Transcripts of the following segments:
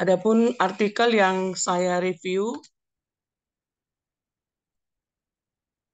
Adapun artikel yang saya review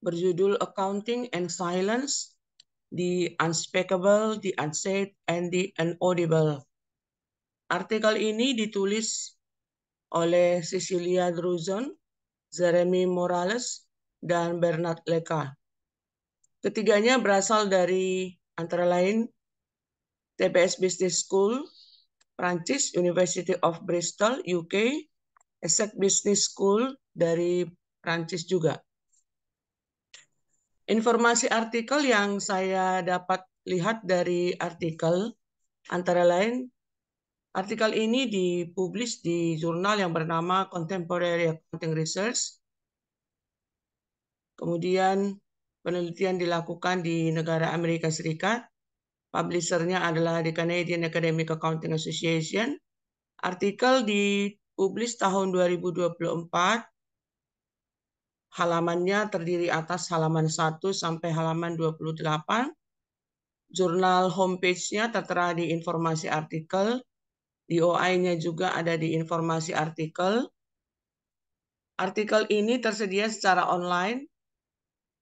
berjudul Accounting and Silence, The Unspeakable, The Unsaid, and the Inaudible. Artikel ini ditulis oleh Cecilia Druzon, Jeremy Morales, dan Bernard Leka. Ketiganya berasal dari antara lain TBS Business School, Prancis, University of Bristol, UK, Essex Business School dari Prancis juga. Informasi artikel yang saya dapat lihat dari artikel antara lain, artikel ini dipublish di jurnal yang bernama Contemporary Accounting Research. Kemudian penelitian dilakukan di negara Amerika Serikat. Publishernya adalah di Canadian Academic Accounting Association. Artikel dipublish tahun 2024. Halamannya terdiri atas halaman 1 sampai halaman 28. Jurnal homepage-nya tertera di informasi artikel. DOI-nya juga ada di informasi artikel. Artikel ini tersedia secara online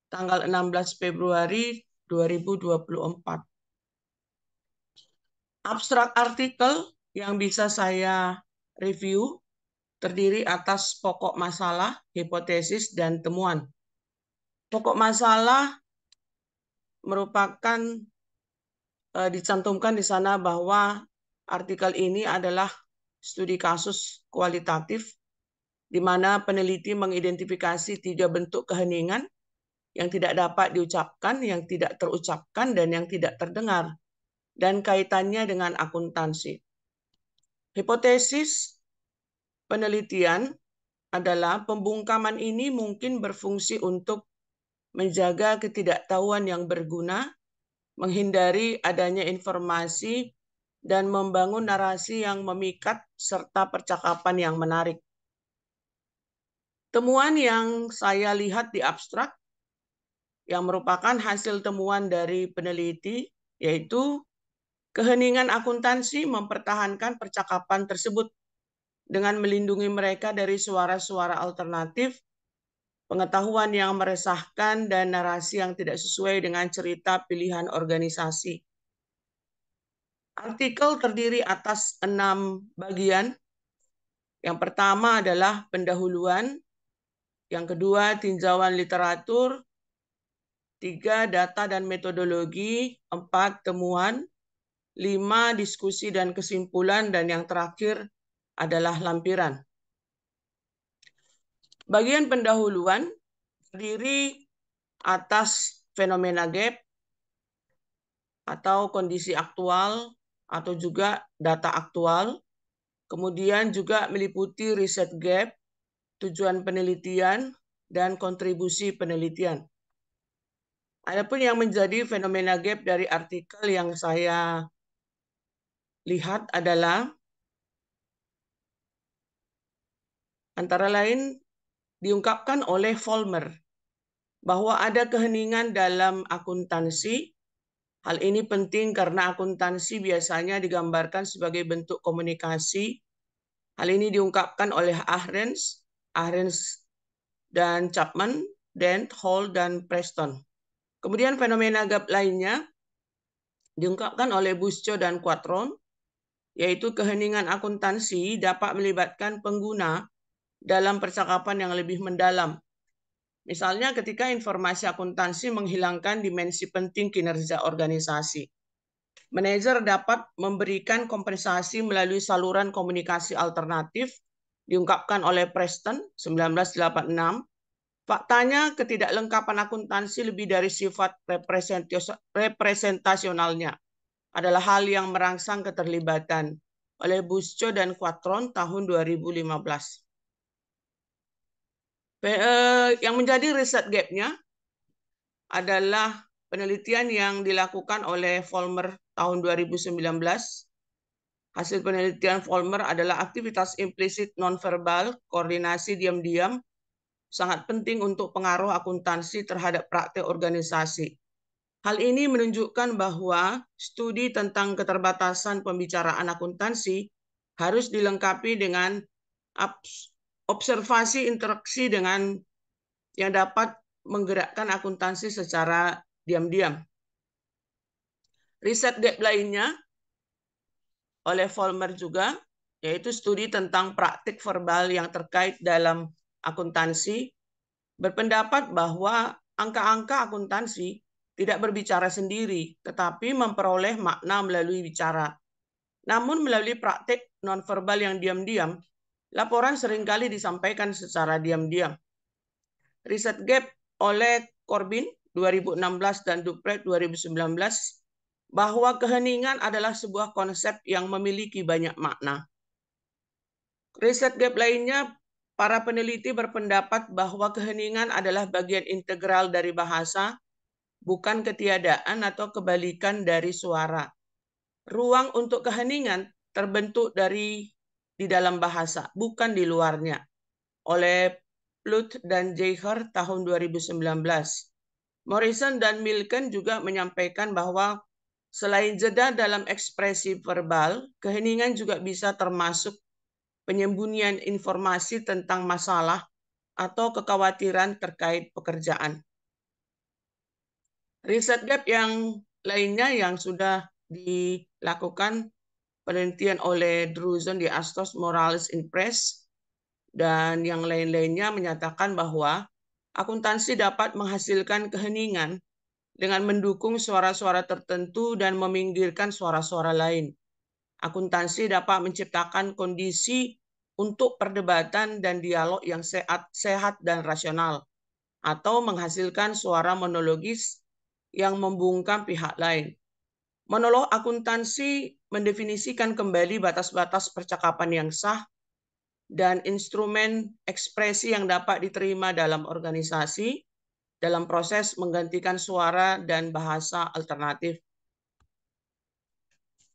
tanggal 16 Februari 2024. Abstrak artikel yang bisa saya review terdiri atas pokok masalah, hipotesis, dan temuan. Pokok masalah merupakan dicantumkan di sana bahwa artikel ini adalah studi kasus kualitatif di mana peneliti mengidentifikasi 3 bentuk keheningan yang tidak dapat diucapkan, yang tidak terucapkan, dan yang tidak terdengar, dan kaitannya dengan akuntansi. Hipotesis penelitian adalah pembungkaman ini mungkin berfungsi untuk menjaga ketidaktahuan yang berguna, menghindari adanya informasi, dan membangun narasi yang memikat serta percakapan yang menarik. Temuan yang saya lihat di abstrak yang merupakan hasil temuan dari peneliti yaitu keheningan akuntansi mempertahankan percakapan tersebut dengan melindungi mereka dari suara-suara alternatif, pengetahuan yang meresahkan, dan narasi yang tidak sesuai dengan cerita pilihan organisasi. Artikel terdiri atas 6 bagian. Yang pertama adalah pendahuluan, yang kedua tinjauan literatur, 3 data dan metodologi, 4 temuan, 5 diskusi dan kesimpulan, dan yang terakhir adalah lampiran. Bagian pendahuluan terdiri atas fenomena gap atau kondisi aktual atau juga data aktual, kemudian juga meliputi riset gap, tujuan penelitian, dan kontribusi penelitian. Adapun yang menjadi fenomena gap dari artikel yang saya lihat adalah antara lain diungkapkan oleh Vollmer bahwa ada keheningan dalam akuntansi. Hal ini penting karena akuntansi biasanya digambarkan sebagai bentuk komunikasi. Hal ini diungkapkan oleh Ahrens dan Chapman, Dent, Hall, dan Preston. Kemudian fenomena gap lainnya diungkapkan oleh Busco dan Quatron, yaitu keheningan akuntansi dapat melibatkan pengguna dalam percakapan yang lebih mendalam. Misalnya ketika informasi akuntansi menghilangkan dimensi penting kinerja organisasi. Manajer dapat memberikan kompensasi melalui saluran komunikasi alternatif, diungkapkan oleh Preston 1986. Faktanya ketidaklengkapan akuntansi lebih dari sifat representasionalnya adalah hal yang merangsang keterlibatan oleh Busco dan Quatron tahun 2015. Yang menjadi riset gap-nya adalah penelitian yang dilakukan oleh Vollmer tahun 2019. Hasil penelitian Vollmer adalah aktivitas implisit nonverbal, koordinasi diam-diam, sangat penting untuk pengaruh akuntansi terhadap praktek organisasi. Hal ini menunjukkan bahwa studi tentang keterbatasan pembicaraan akuntansi harus dilengkapi dengan observasi interaksi dengan yang dapat menggerakkan akuntansi secara diam-diam. Riset gap lainnya oleh Vollmer juga, yaitu studi tentang praktik verbal yang terkait dalam akuntansi, berpendapat bahwa angka-angka akuntansi tidak berbicara sendiri, tetapi memperoleh makna melalui bicara. Namun melalui praktik nonverbal yang diam-diam, laporan seringkali disampaikan secara diam-diam. Riset gap oleh Corbin 2016 dan Dupré 2019 bahwa keheningan adalah sebuah konsep yang memiliki banyak makna. Riset gap lainnya, para peneliti berpendapat bahwa keheningan adalah bagian integral dari bahasa, bukan ketiadaan atau kebalikan dari suara. Ruang untuk keheningan terbentuk di dalam bahasa, bukan di luarnya. Oleh Plut dan Zeiher tahun 2019. Morrison dan Milken juga menyampaikan bahwa selain jeda dalam ekspresi verbal, keheningan juga bisa termasuk penyembunyian informasi tentang masalah atau kekhawatiran terkait pekerjaan. Riset gap yang lainnya yang sudah dilakukan penelitian oleh Drusen di Astos Morales in Press dan yang lain-lainnya menyatakan bahwa akuntansi dapat menghasilkan keheningan dengan mendukung suara-suara tertentu dan meminggirkan suara-suara lain. Akuntansi dapat menciptakan kondisi untuk perdebatan dan dialog yang sehat dan rasional, atau menghasilkan suara monologis yang membungkam pihak lain. Monolog akuntansi mendefinisikan kembali batas-batas percakapan yang sah dan instrumen ekspresi yang dapat diterima dalam organisasi dalam proses menggantikan suara dan bahasa alternatif.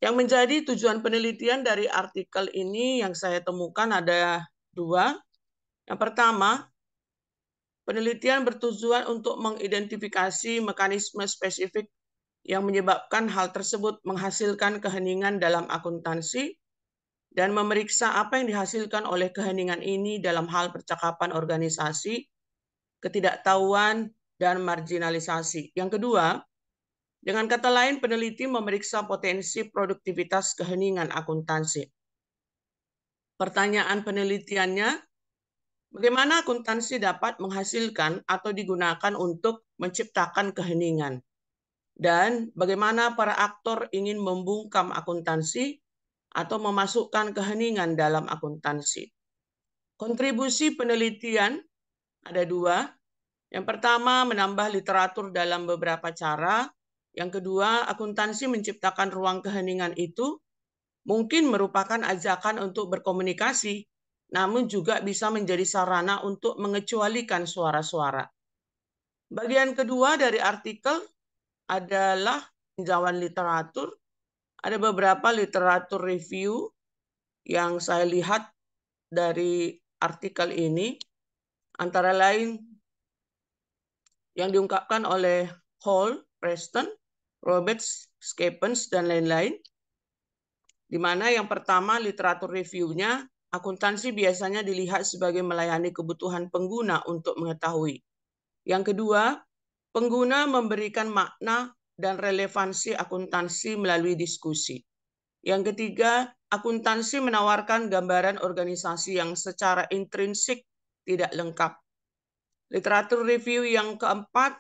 Yang menjadi tujuan penelitian dari artikel ini yang saya temukan ada dua. Yang pertama, penelitian bertujuan untuk mengidentifikasi mekanisme spesifik yang menyebabkan hal tersebut menghasilkan keheningan dalam akuntansi dan memeriksa apa yang dihasilkan oleh keheningan ini dalam hal percakapan organisasi, ketidaktahuan, dan marginalisasi. Yang kedua, dengan kata lain, peneliti memeriksa potensi produktivitas keheningan akuntansi. Pertanyaan penelitiannya, bagaimana akuntansi dapat menghasilkan atau digunakan untuk menciptakan keheningan? Dan bagaimana para aktor ingin membungkam akuntansi atau memasukkan keheningan dalam akuntansi? Kontribusi penelitian ada dua. Yang pertama, menambah literatur dalam beberapa cara. Yang kedua, akuntansi menciptakan ruang keheningan itu mungkin merupakan ajakan untuk berkomunikasi, namun juga bisa menjadi sarana untuk mengecualikan suara-suara. Bagian kedua dari artikel adalah tinjauan literatur. Ada beberapa literatur review yang saya lihat dari artikel ini, antara lain yang diungkapkan oleh Hall, Preston, Roberts, Skepens, dan lain-lain, di mana yang pertama literatur reviewnya, akuntansi biasanya dilihat sebagai melayani kebutuhan pengguna untuk mengetahui. Yang kedua, pengguna memberikan makna dan relevansi akuntansi melalui diskusi. Yang ketiga, akuntansi menawarkan gambaran organisasi yang secara intrinsik tidak lengkap. Literatur review yang keempat,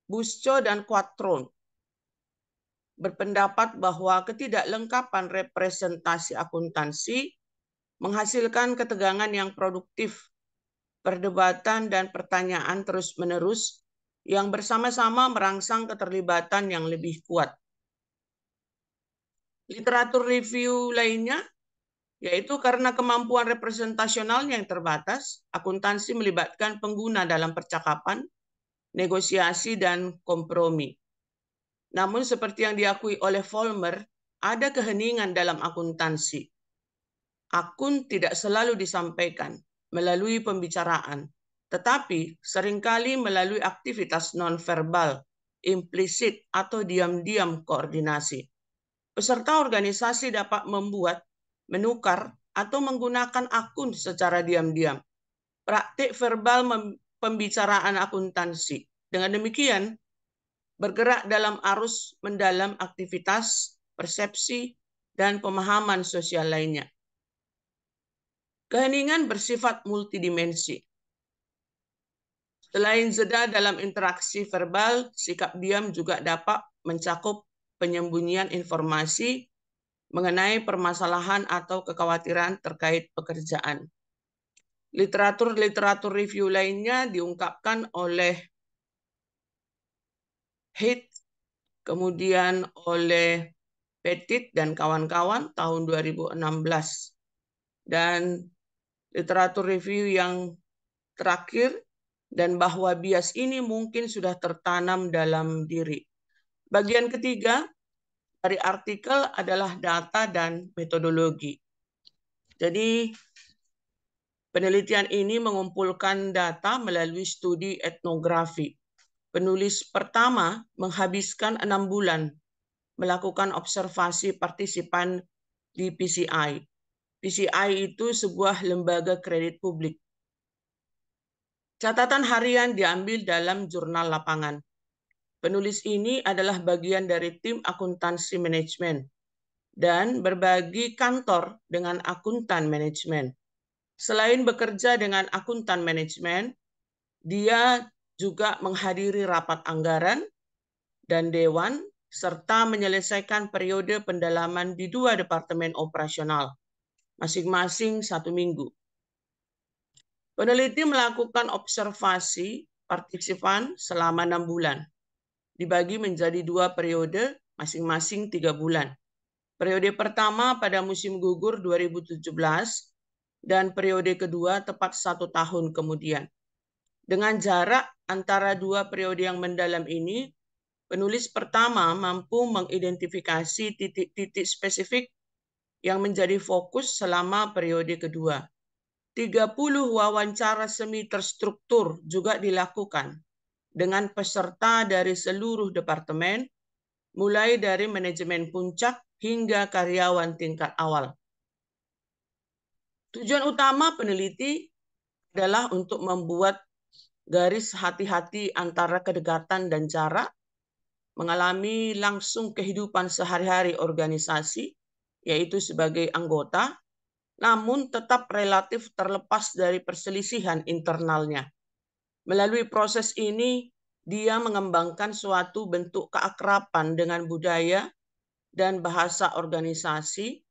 Busco dan Quattrone berpendapat bahwa ketidaklengkapan representasi akuntansi menghasilkan ketegangan yang produktif, perdebatan dan pertanyaan terus-menerus yang bersama-sama merangsang keterlibatan yang lebih kuat. Literatur review lainnya, yaitu karena kemampuan representasionalnya yang terbatas, akuntansi melibatkan pengguna dalam percakapan, negosiasi, dan kompromi. Namun seperti yang diakui oleh Vollmer, ada keheningan dalam akuntansi. Akun tidak selalu disampaikan melalui pembicaraan, tetapi seringkali melalui aktivitas nonverbal implisit atau diam-diam koordinasi. Peserta organisasi dapat membuat, menukar, atau menggunakan akun secara diam-diam. Praktik verbal pembicaraan akuntansi. Dengan demikian, bergerak dalam arus mendalam aktivitas, persepsi, dan pemahaman sosial lainnya. Keheningan bersifat multidimensi. Selain jeda dalam interaksi verbal, sikap diam juga dapat mencakup penyembunyian informasi mengenai permasalahan atau kekhawatiran terkait pekerjaan. Literatur review lainnya diungkapkan oleh Heath, kemudian oleh Petit dan kawan-kawan tahun 2016. Dan literatur review yang terakhir, dan bahwa bias ini mungkin sudah tertanam dalam diri. Bagian ketiga dari artikel adalah data dan metodologi. Jadi, penelitian ini mengumpulkan data melalui studi etnografi. Penulis pertama menghabiskan 6 bulan melakukan observasi partisipan di PCI. PCI itu sebuah lembaga kredit publik. Catatan harian diambil dalam jurnal lapangan. Penulis ini adalah bagian dari tim akuntansi manajemen dan berbagi kantor dengan akuntan manajemen. Selain bekerja dengan akuntan manajemen, dia juga menghadiri rapat anggaran dan dewan, serta menyelesaikan periode pendalaman di 2 departemen operasional, masing-masing 1 minggu. Peneliti melakukan observasi partisipan selama 6 bulan, dibagi menjadi 2 periode, masing-masing 3 bulan. Periode pertama pada musim gugur 2017, dan periode kedua tepat 1 tahun kemudian. Dengan jarak antara 2 periode yang mendalam ini, penulis pertama mampu mengidentifikasi titik-titik spesifik yang menjadi fokus selama periode kedua. 30 wawancara semi terstruktur juga dilakukan dengan peserta dari seluruh departemen, mulai dari manajemen puncak hingga karyawan tingkat awal. Tujuan utama peneliti adalah untuk membuat garis hati-hati antara kedekatan dan jarak, mengalami langsung kehidupan sehari-hari organisasi, yaitu sebagai anggota, namun tetap relatif terlepas dari perselisihan internalnya. Melalui proses ini, dia mengembangkan suatu bentuk keakraban dengan budaya dan bahasa organisasi,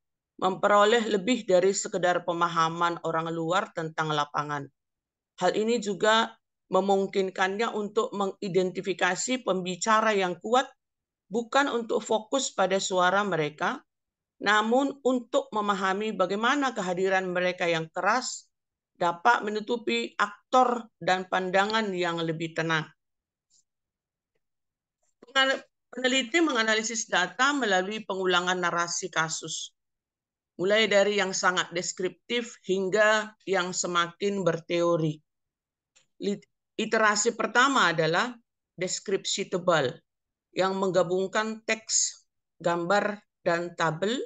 memperoleh lebih dari sekedar pemahaman orang luar tentang lapangan. Hal ini juga memungkinkannya untuk mengidentifikasi pembicara yang kuat, bukan untuk fokus pada suara mereka, namun untuk memahami bagaimana kehadiran mereka yang keras dapat menutupi aktor dan pandangan yang lebih tenang. Peneliti menganalisis data melalui pengulangan narasi kasus, mulai dari yang sangat deskriptif hingga yang semakin berteori. Iterasi pertama adalah deskripsi tebal, yang menggabungkan teks, gambar, dan tabel,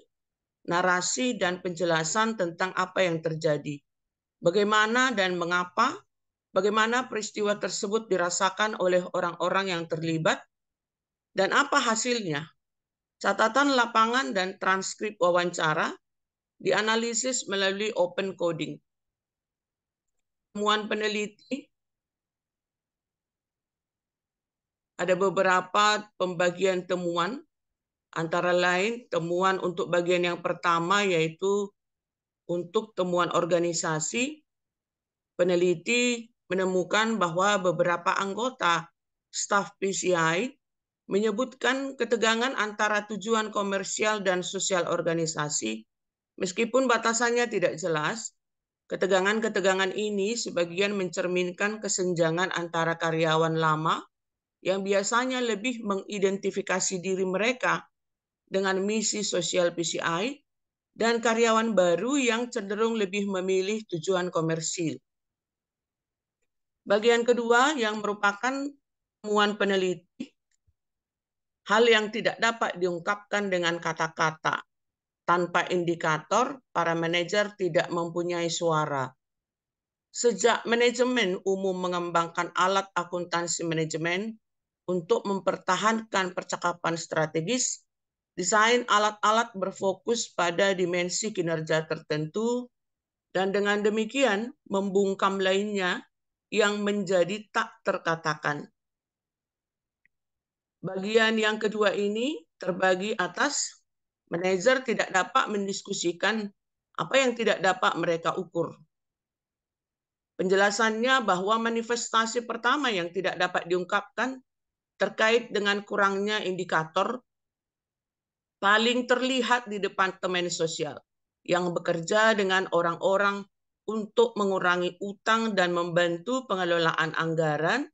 narasi, dan penjelasan tentang apa yang terjadi, bagaimana dan mengapa, bagaimana peristiwa tersebut dirasakan oleh orang-orang yang terlibat, dan apa hasilnya. Catatan lapangan dan transkrip wawancara dianalisis melalui open coding. Temuan peneliti, ada beberapa pembagian temuan, antara lain temuan untuk bagian yang pertama yaitu untuk temuan organisasi. Peneliti menemukan bahwa beberapa anggota staf PCI menyebutkan ketegangan antara tujuan komersial dan sosial organisasi, meskipun batasannya tidak jelas. Ketegangan-ketegangan ini sebagian mencerminkan kesenjangan antara karyawan lama yang biasanya lebih mengidentifikasi diri mereka dengan misi sosial PCI dan karyawan baru yang cenderung lebih memilih tujuan komersil. Bagian kedua yang merupakan temuan peneliti hal yang tidak dapat diungkapkan dengan kata-kata. Tanpa indikator, para manajer tidak mempunyai suara. Sejak manajemen umum mengembangkan alat akuntansi manajemen untuk mempertahankan percakapan strategis, desain alat-alat berfokus pada dimensi kinerja tertentu, dan dengan demikian membungkam lainnya yang menjadi tak terkatakan. Bagian yang kedua ini terbagi atas manajer tidak dapat mendiskusikan apa yang tidak dapat mereka ukur. Penjelasannya bahwa manifestasi pertama yang tidak dapat diungkapkan terkait dengan kurangnya indikator paling terlihat di Departemen Sosial yang bekerja dengan orang-orang untuk mengurangi utang dan membantu pengelolaan anggaran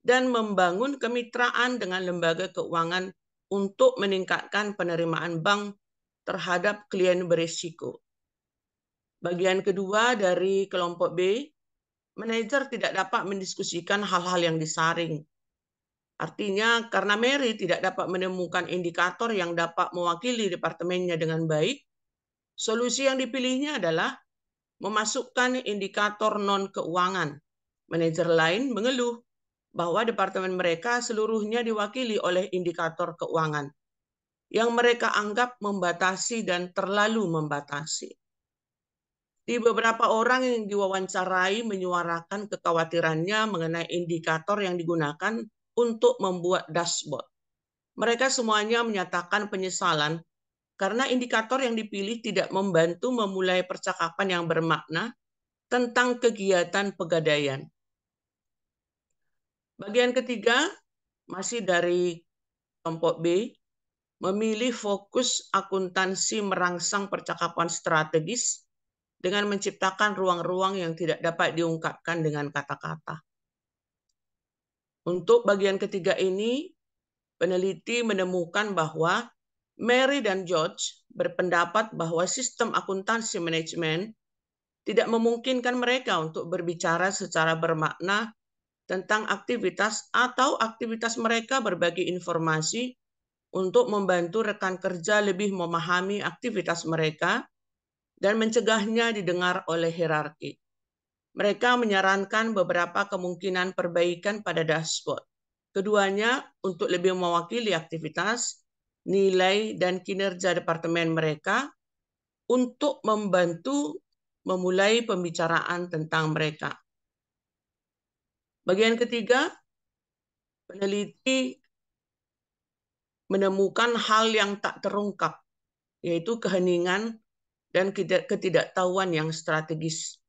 dan membangun kemitraan dengan lembaga keuangan untuk meningkatkan penerimaan bank terhadap klien berisiko. Bagian kedua dari kelompok B, manajer tidak dapat mendiskusikan hal-hal yang disaring. Artinya, karena Mary tidak dapat menemukan indikator yang dapat mewakili departemennya dengan baik, solusi yang dipilihnya adalah memasukkan indikator non-keuangan. Manajer lain mengeluh bahwa departemen mereka seluruhnya diwakili oleh indikator keuangan yang mereka anggap membatasi dan terlalu membatasi. Di beberapa orang yang diwawancarai menyuarakan kekhawatirannya mengenai indikator yang digunakan untuk membuat dashboard. Mereka semuanya menyatakan penyesalan karena indikator yang dipilih tidak membantu memulai percakapan yang bermakna tentang kegiatan pegadaian. Bagian ketiga, masih dari kelompok B, memilih fokus akuntansi merangsang percakapan strategis dengan menciptakan ruang-ruang yang tidak dapat diungkapkan dengan kata-kata. Untuk bagian ketiga ini, peneliti menemukan bahwa Mary dan George berpendapat bahwa sistem akuntansi manajemen tidak memungkinkan mereka untuk berbicara secara bermakna tentang aktivitas atau aktivitas mereka berbagi informasi untuk membantu rekan kerja lebih memahami aktivitas mereka dan mencegahnya didengar oleh hierarki. Mereka menyarankan beberapa kemungkinan perbaikan pada dashboard. Keduanya untuk lebih mewakili aktivitas, nilai, dan kinerja departemen mereka untuk membantu memulai pembicaraan tentang mereka. Bagian ketiga, peneliti menemukan hal yang tak terungkap, yaitu keheningan dan ketidaktahuan yang strategis.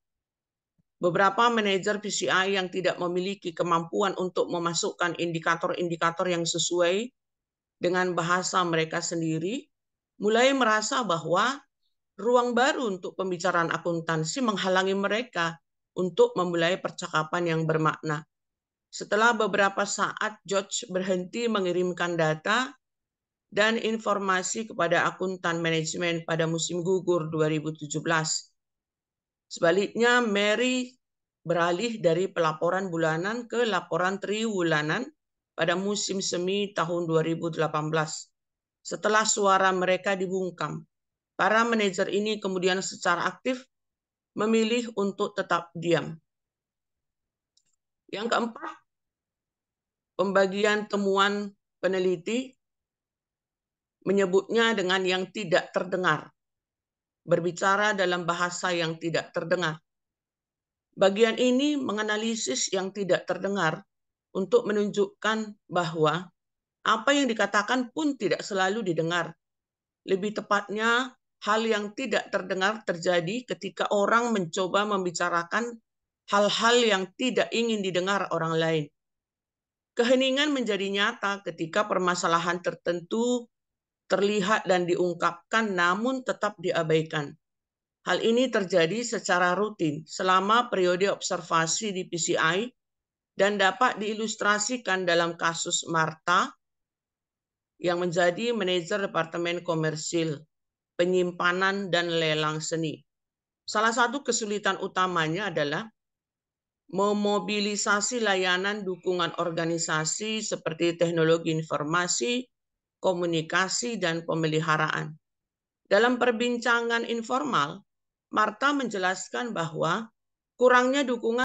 Beberapa manajer PCI yang tidak memiliki kemampuan untuk memasukkan indikator-indikator yang sesuai dengan bahasa mereka sendiri, mulai merasa bahwa ruang baru untuk pembicaraan akuntansi menghalangi mereka untuk memulai percakapan yang bermakna. Setelah beberapa saat, George berhenti mengirimkan data dan informasi kepada akuntan manajemen pada musim gugur 2017. Sebaliknya, Mary beralih dari pelaporan bulanan ke laporan triwulanan pada musim semi tahun 2018. Setelah suara mereka dibungkam, para manajer ini kemudian secara aktif memilih untuk tetap diam. Yang keempat, pembagian temuan peneliti menyebutnya dengan yang tidak terdengar, berbicara dalam bahasa yang tidak terdengar. Bagian ini menganalisis yang tidak terdengar untuk menunjukkan bahwa apa yang dikatakan pun tidak selalu didengar. Lebih tepatnya, hal yang tidak terdengar terjadi ketika orang mencoba membicarakan hal-hal yang tidak ingin didengar orang lain. Keheningan menjadi nyata ketika permasalahan tertentu terlihat dan diungkapkan namun tetap diabaikan. Hal ini terjadi secara rutin selama periode observasi di PCI dan dapat diilustrasikan dalam kasus Martha yang menjadi manajer Departemen Komersil, Penyimpanan dan Lelang Seni. Salah satu kesulitan utamanya adalah memobilisasi layanan dukungan organisasi seperti teknologi informasi komunikasi, dan pemeliharaan. Dalam perbincangan informal, Marta menjelaskan bahwa kurangnya dukungan